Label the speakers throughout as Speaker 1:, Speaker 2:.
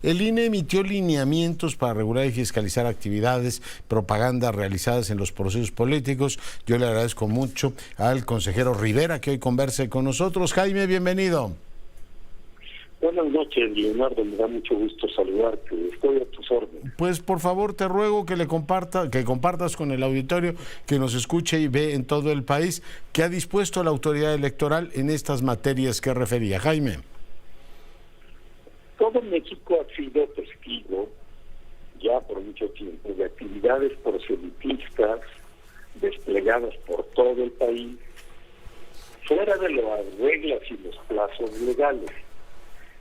Speaker 1: El INE emitió lineamientos para regular y fiscalizar actividades, propaganda realizadas en los procesos políticos. Yo le agradezco mucho al consejero Rivera que hoy converse con nosotros. Jaime, bienvenido.
Speaker 2: Buenas noches, Leonardo, me da mucho gusto saludarte, estoy a tus órdenes.
Speaker 1: Pues por favor te ruego que compartas con el auditorio que nos escuche y ve en todo el país qué ha dispuesto la autoridad electoral en estas materias que refería. Jaime.
Speaker 2: Todo México ha sido testigo ya por mucho tiempo de actividades proselitistas desplegadas por todo el país fuera de las reglas y los plazos legales.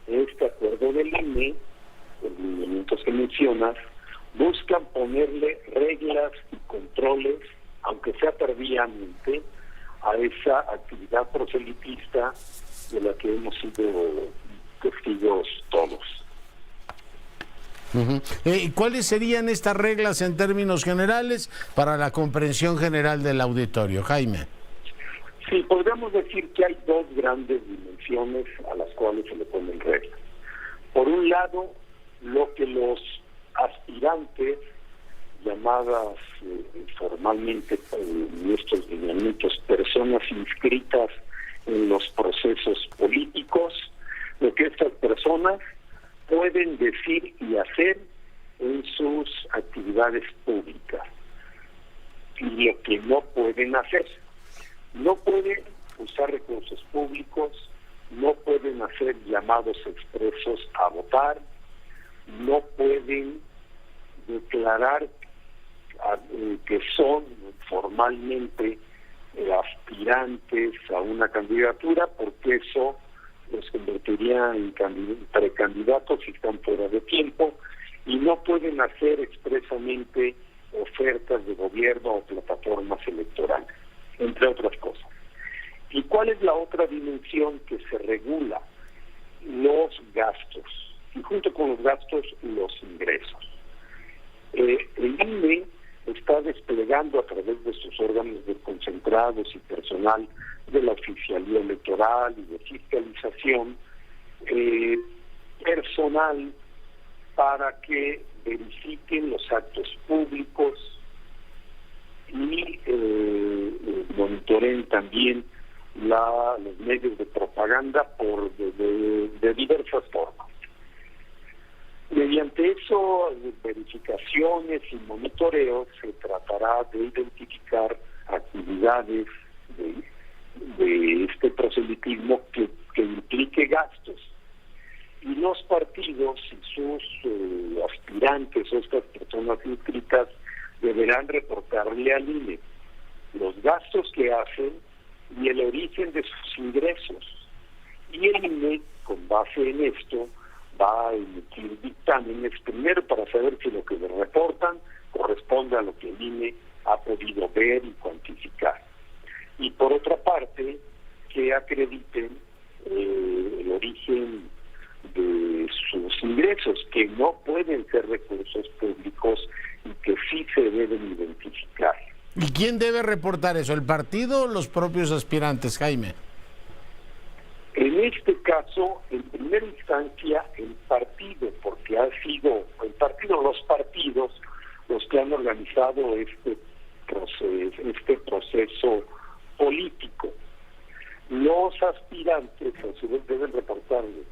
Speaker 2: Este acuerdo del INE, los lineamientos que mencionas, buscan ponerle reglas y controles, aunque sea tardíamente, a esa actividad proselitista de la que hemos sido testigos todos.
Speaker 1: ¿Cuáles serían estas reglas en términos generales para la comprensión general del auditorio, Jaime?
Speaker 2: Sí, podríamos decir que hay dos grandes dimensiones a las cuales se le ponen reglas. Por un lado, lo que los aspirantes, llamadas formalmente en estos lineamientos personas inscritas en los procesos políticos, lo que estas personas pueden decir y hacer en sus actividades públicas y lo que no pueden hacer. No pueden usar recursos públicos, no pueden hacer llamados expresos a votar, no pueden declarar que son formalmente aspirantes a una candidatura, porque eso los convertiría en precandidatos si están fuera de tiempo, y no pueden hacer expresamente ofertas de gobierno o plataformas electorales, entre otras cosas. ¿Y cuál es la otra dimensión que se regula? Los gastos, y junto con los gastos, los ingresos. El INE está desplegando a través de sus órganos desconcentrados y personal de la oficialía electoral y de fiscalización personal para que verifiquen los actos públicos y monitoreen también los medios de propaganda de diversas formas. Mediante eso, verificaciones y monitoreos, se tratará de identificar actividades de este proselitismo que implique gastos. Y los partidos y sus aspirantes o estas personas inscritas deberán reportarle al INE los gastos que hacen y el origen de sus ingresos. Y el INE, con base en esto, va a emitir dictámenes, primero para saber si lo que le reportan corresponde a lo que el INE ha podido ver y cuantificar. Y por otra parte, que acrediten el origen de sus ingresos, que no pueden ser recursos públicos y que sí se deben identificar.
Speaker 1: ¿Y quién debe reportar eso? ¿El partido o los propios aspirantes, Jaime?
Speaker 2: En este caso, en primera instancia, el partido, porque ha sido los partidos los que han organizado este proceso político. Los aspirantes, a su vez, deben reportarle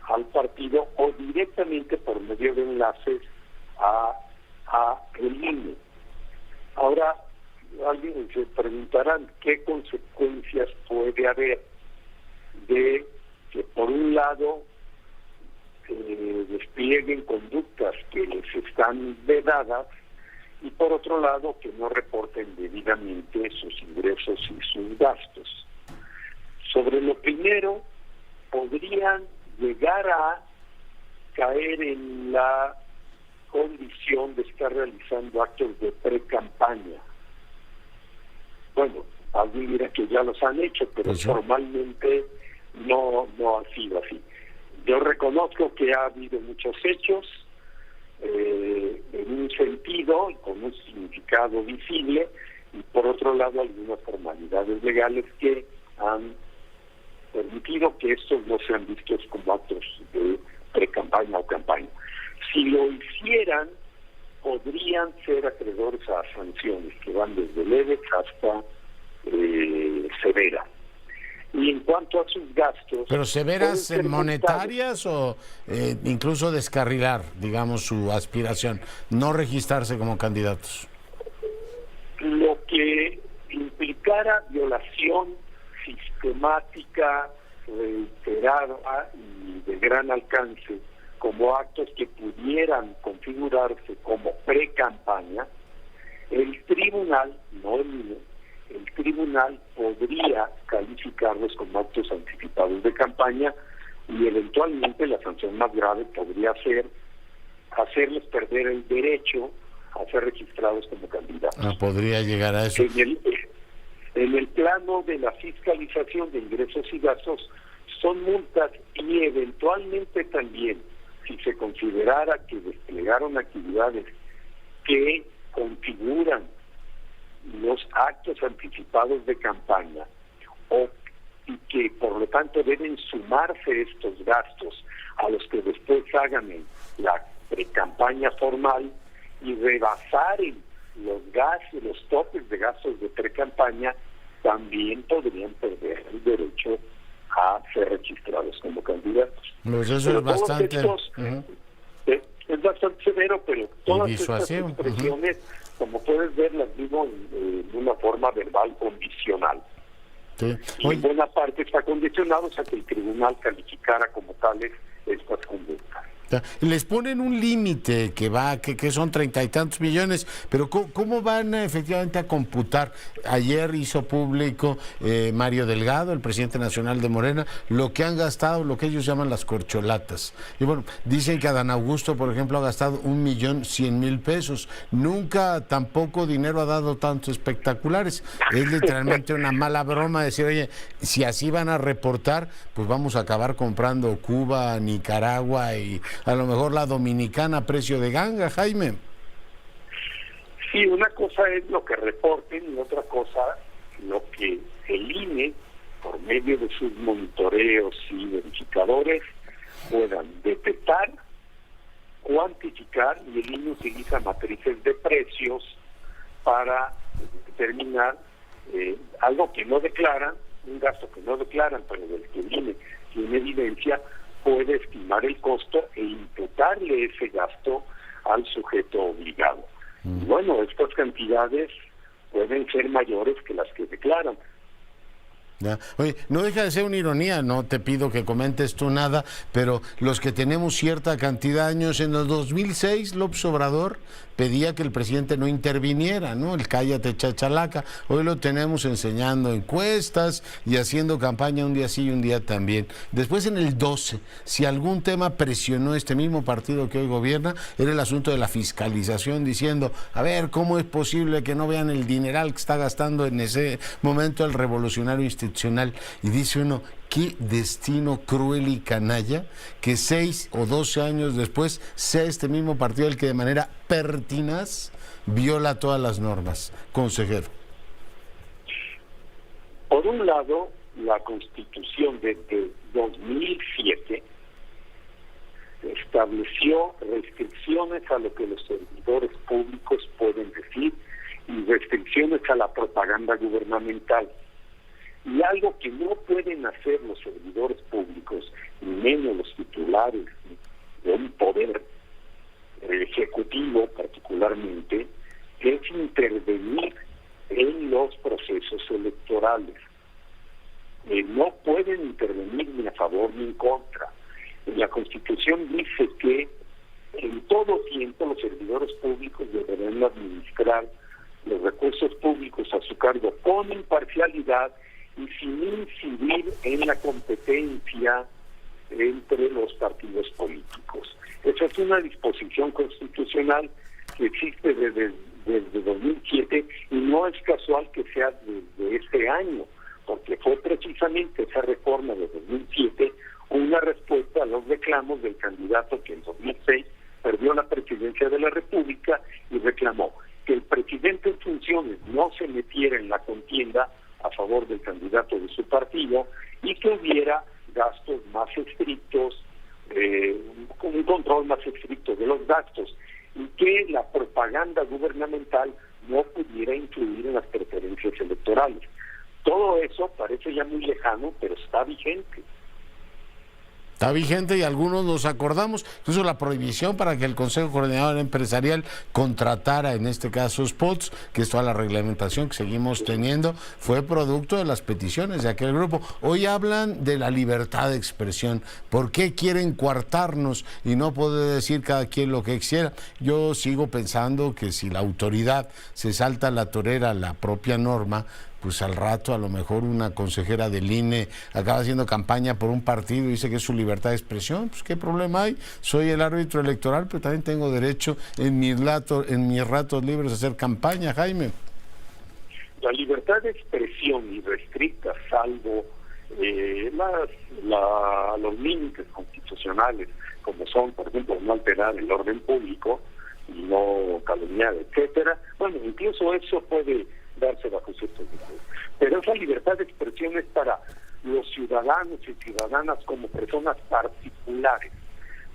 Speaker 2: al partido o directamente por medio de enlaces a el INE. Ahora, alguien se preguntarán qué consecuencias puede haber de que por un lado desplieguen conductas que les están vedadas y por otro lado que no reporten debidamente sus ingresos y sus gastos. Sobre lo primero, podrían llegar a caer en la condición de estar realizando actos de pre-campaña. Bueno, alguien dirá que ya los han hecho, pero formalmente no ha sido así. Yo reconozco que ha habido muchos hechos en un sentido y con un significado visible, y por otro lado algunas formalidades legales que han permitido que estos no sean vistos como actos de pre-campaña o campaña. Si lo hicieran, podrían ser acreedores a sanciones que van desde leves hasta severas. Y en cuanto a sus gastos...
Speaker 1: ¿Pero severas monetarias o incluso descarrilar, digamos, su aspiración, no registrarse como candidatos?
Speaker 2: Lo que implicara violación sistemática, reiterada y de gran alcance, como actos que pudieran configurarse como pre-campaña, el tribunal, no el INE, el tribunal podría calificarlos como actos anticipados de campaña y eventualmente la sanción más grave podría ser hacerles perder el derecho a ser registrados como candidatos.
Speaker 1: No podría llegar a eso.
Speaker 2: En el plano de la fiscalización de ingresos y gastos son multas y eventualmente también, si se considerara que desplegaron actividades que configuran los actos anticipados de campaña y que por lo tanto deben sumarse estos gastos a los que después hagan en la pre-campaña formal y rebasaren los topes de gastos de pre-campaña, también podrían perder el derecho a ser registrados como candidatos.
Speaker 1: Pues eso es bastante...
Speaker 2: Es bastante severo, pero todas estas
Speaker 1: disuasivo.
Speaker 2: expresiones, como puedes ver, las digo de una forma verbal condicional.
Speaker 1: Sí.
Speaker 2: Y en buena parte está condicionado a que el tribunal calificara como tales estas conductas.
Speaker 1: Les ponen un límite que son 30 y tantos millones, pero ¿cómo van efectivamente a computar? Ayer hizo público Mario Delgado, el presidente nacional de Morena, lo que han gastado, lo que ellos llaman las corcholatas. Y bueno, dicen que Adán Augusto, por ejemplo, ha gastado 1.100.000 pesos. Nunca tampoco dinero ha dado tantos espectaculares. Es literalmente una mala broma decir, oye, si así van a reportar, pues vamos a acabar comprando Cuba, Nicaragua y a lo mejor la Dominicana a precio de ganga, Jaime.
Speaker 2: Sí, una cosa es lo que reporten y otra cosa lo que el INE, por medio de sus monitoreos y verificadores, puedan detectar, cuantificar, y el INE utiliza matrices de precios para determinar algo que no declaran, un gasto que no declaran, pero del que el INE tiene evidencia, puede estimar el costo e imputarle ese gasto al sujeto obligado. Y bueno, estas cantidades pueden ser mayores que las que declaran.
Speaker 1: Ya. Oye, no deja de ser una ironía, no te pido que comentes tú nada, pero los que tenemos cierta cantidad de años, en el 2006 López Obrador pedía que el presidente no interviniera, ¿no? El cállate chachalaca. Hoy lo tenemos enseñando encuestas y haciendo campaña un día sí y un día también. Después en el 12, si algún tema presionó este mismo partido que hoy gobierna, era el asunto de la fiscalización, diciendo, a ver, ¿cómo es posible que no vean el dineral que está gastando en ese momento el revolucionario institucional? Y dice uno, qué destino cruel y canalla que 6 o 12 años después sea este mismo partido el que de manera pertinaz viola todas las normas. Consejero.
Speaker 2: Por un lado, la Constitución desde 2007 estableció restricciones a lo que los servidores públicos pueden decir y restricciones a la propaganda gubernamental. Y algo que no pueden hacer los servidores públicos, ni menos los titulares de un poder ejecutivo particularmente, es intervenir en los procesos electorales. No pueden intervenir ni a favor ni en contra. La Constitución dice que en todo tiempo los servidores públicos deberán administrar los recursos públicos a su cargo con imparcialidad y sin incidir en la competencia entre los partidos políticos. Esa es una disposición constitucional que existe desde 2007 y no es casual que sea desde este año, porque fue precisamente esa reforma de 2007 una respuesta a los reclamos del candidato que en 2006 perdió la presidencia de la República y reclamó que el presidente en funciones no se metiera en la contienda a favor del candidato de su partido y que hubiera gastos más estrictos, aumento de los gastos y que la propaganda gubernamental no pudiera influir en las preferencias electorales. Todo eso parece ya muy lejano, pero está vigente.
Speaker 1: Está vigente y algunos nos acordamos, incluso la prohibición para que el Consejo Coordinador Empresarial contratara, en este caso spots, que es toda la reglamentación que seguimos teniendo, fue producto de las peticiones de aquel grupo. Hoy hablan de la libertad de expresión. ¿Por qué quieren coartarnos y no poder decir cada quien lo que quisiera? Yo sigo pensando que si la autoridad se salta la torera, la propia norma, pues al rato a lo mejor una consejera del INE acaba haciendo campaña por un partido y dice que es su libertad de expresión. Pues qué problema hay, soy el árbitro electoral, pero también tengo derecho en mis ratos libres a hacer campaña, Jaime.
Speaker 2: La libertad de expresión irrestricta, salvo los límites constitucionales, como son, por ejemplo, no alterar el orden público y no calumniar, etcétera. Bueno, incluso eso puede darse bajo ciertos límites. Pero esa libertad de expresión es para los ciudadanos y ciudadanas como personas particulares.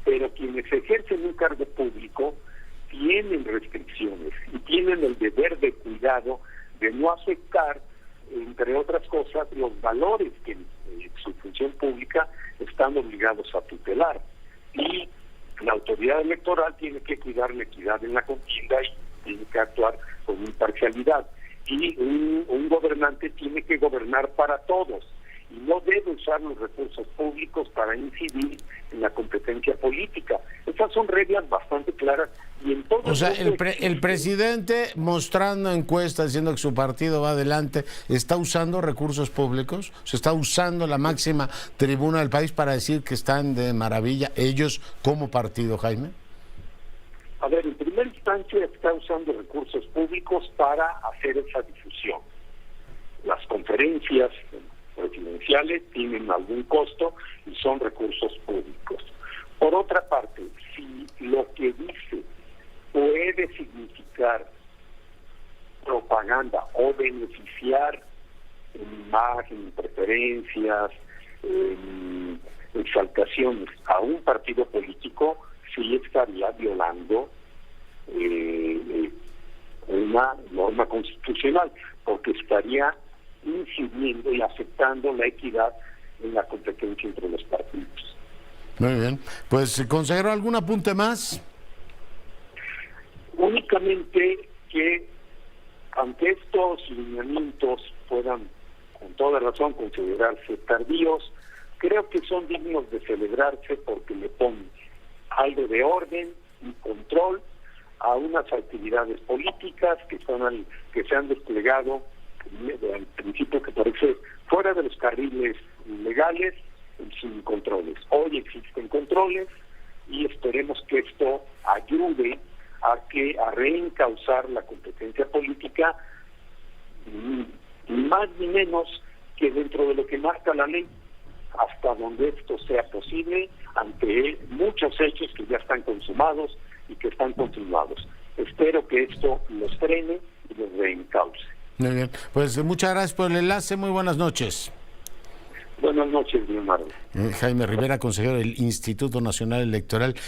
Speaker 2: Pero quienes ejercen un cargo público tienen restricciones y tienen el deber de cuidado de no afectar, entre otras cosas, los valores que en su función pública están obligados a tutelar. Y la autoridad electoral tiene que cuidar la equidad en la contienda y tiene que actuar con imparcialidad. Y un gobernante tiene que gobernar para todos y no debe usar los recursos públicos para incidir en la competencia política. Esas son reglas bastante claras y en todo.
Speaker 1: O sea, el presidente, mostrando encuestas diciendo que su partido va adelante, ¿está usando recursos públicos? ¿Se está usando la máxima tribuna del país para decir que están de maravilla ellos como partido, Jaime?
Speaker 2: A ver, en primera instancia está usando recursos públicos para hacer esa difusión. Las conferencias presidenciales tienen algún costo y son recursos públicos. Por otra parte, si lo que dice puede significar propaganda o beneficiar en imagen, en preferencias, en exaltaciones a un partido político, sí estaría violando una norma constitucional, porque estaría incidiendo y afectando la equidad en la competencia entre los partidos.
Speaker 1: Muy bien. Pues, consejero, ¿algún apunte más?
Speaker 2: Únicamente que, aunque estos lineamientos puedan, con toda razón, considerarse tardíos, creo que son dignos de celebrarse porque le ponen algo de orden y control a unas actividades políticas que se han desplegado al principio, que parece fuera de los carriles legales y sin controles. Hoy existen controles y esperemos que esto ayude a reencauzar la competencia política, ni más ni menos que dentro de lo que marca la ley, hasta donde esto sea posible, ante muchos hechos que ya están consumados y que están continuados. Espero que esto los frene y los reencauce.
Speaker 1: Muy bien, pues muchas gracias por el enlace, muy buenas noches.
Speaker 2: Buenas noches, Leonardo.
Speaker 1: Jaime Rivera, consejero del Instituto Nacional Electoral.